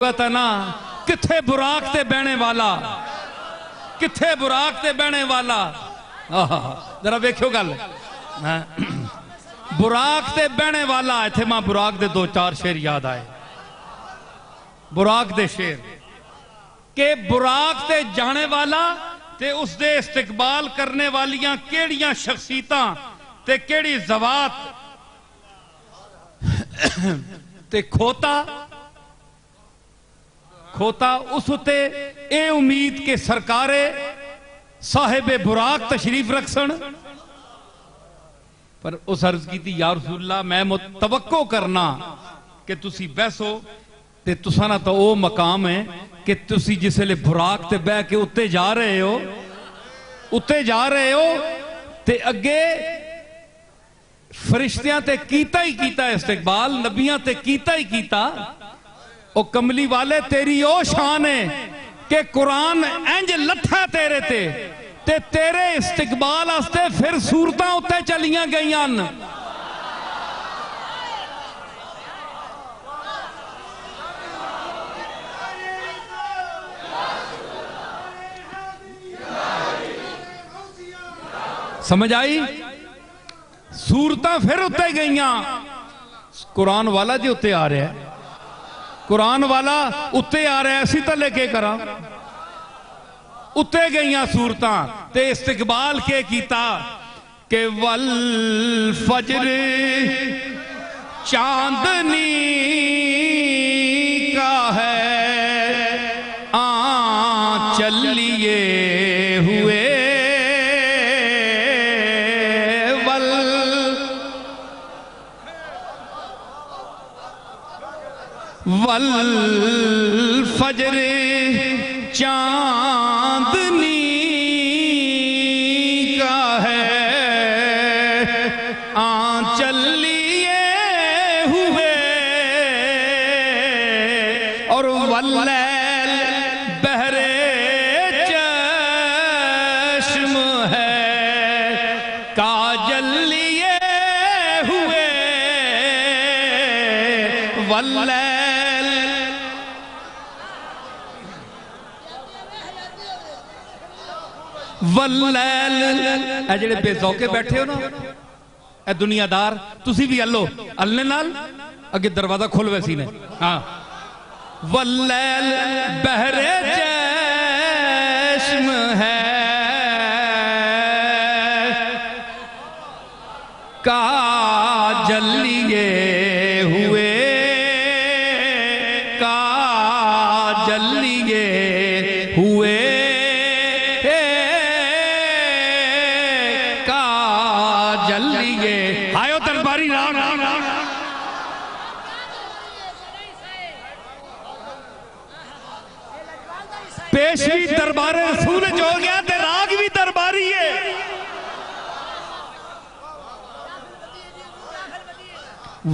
پتا نا کتھے براق تے بہنے والا، کتھے براق تے بہنے والا. ذرا ویکھو گل براق تے بہنے والا. ایتھے ماں براق دے دو چار شیر یاد آئے. براق دے شیر کہ براق تے جانے والا تے اس دے استقبال کرنے والیاں کیڑیاں شخصیتاں تے کیڑی زوات تے کھوتا اس تے اے امید کے سرکارے صاحب براق تشریف رکھسن. پر اس عرض کی تھی یا رسول اللہ میں متوقع کرنا کہ تسی بیسو تے تسانا تو او مقام ہے کہ تسی جسے لے براق تے بہ کے اتے جا رہے ہو تے اگے فرشتیاں تے کیتا ہی کیتا استقبال، نبیاں تے کیتا ہی کیتا. او کملی والے تیری او شان ہے کہ قرآن انج لٹھا تیرے تے تیرے استقبال آستے پھر صورتاں اتے چلیاں گئیاں. سمجھ آئی؟ صورتاں پھر اتے گئیاں. قرآن والا جی اتے آ رہے ہیں، قرآن والا اتے آ رہے ہیں. اسی تلے کے کرا اتے گئیاں صورتاں تے استقبال کے کیتا کہ والفجر چاندنی کا ہے آنچل لیے ہوئے والفجر چاندنی کا ہے آنچل لیے ہوئے اور واللیل بحر چشم ہے کاجل لیے ہوئے واللیل اے جڑے بے ذوقے بیٹھے ہو نا اے دنیا دار تسی بھی اللہ اللہ نال اگے دروازہ کھول ویسی نے. ہاں واللیل بحر چشم ہے کاجل لیے ہوئے کاجل لیے ہوئے آئیو درباری راگ پیشوی دربار رسول جو ہو گیا تے راگ بھی درباری ہے.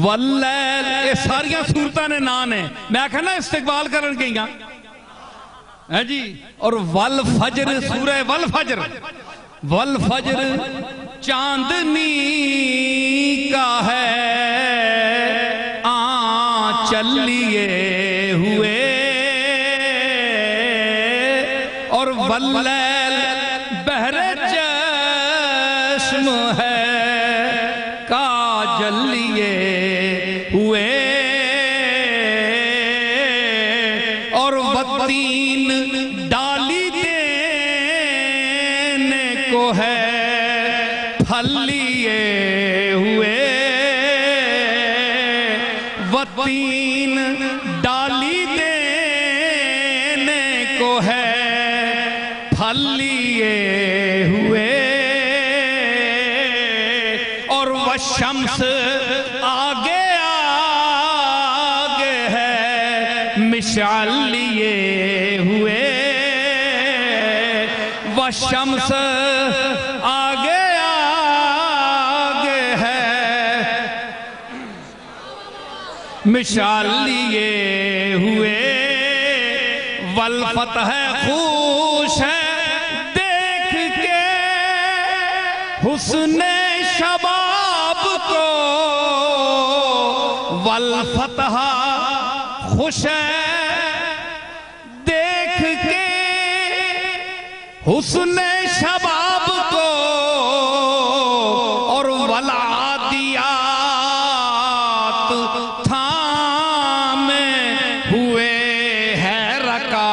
واللیل یہ ساریاں صورتاں نے نان ہیں. میں کہنا استقبال کرن گئیاں ہے جی. اور والفجر سورہ والفجر والفجر چاندنی کا ہے آنچل لیے ہوئے اور واللیل بحر چشم ہے کاجل لیے ہوئے اور والتین ڈالی دینے کو ہے پھل لیے ہوئے والتین ڈالی دینے کو ہے پھل لیے ہوئے اور والشمس آگے آگے ہے مشعل لیے ہوئے والشمس آگے مشعل لیے ہوئے والفتح خوش ہے دیکھ کے حسن شباب کو والفتح خوش ہے حسن شباب کو اور ولادیات تھامے ہوئے ہے رکا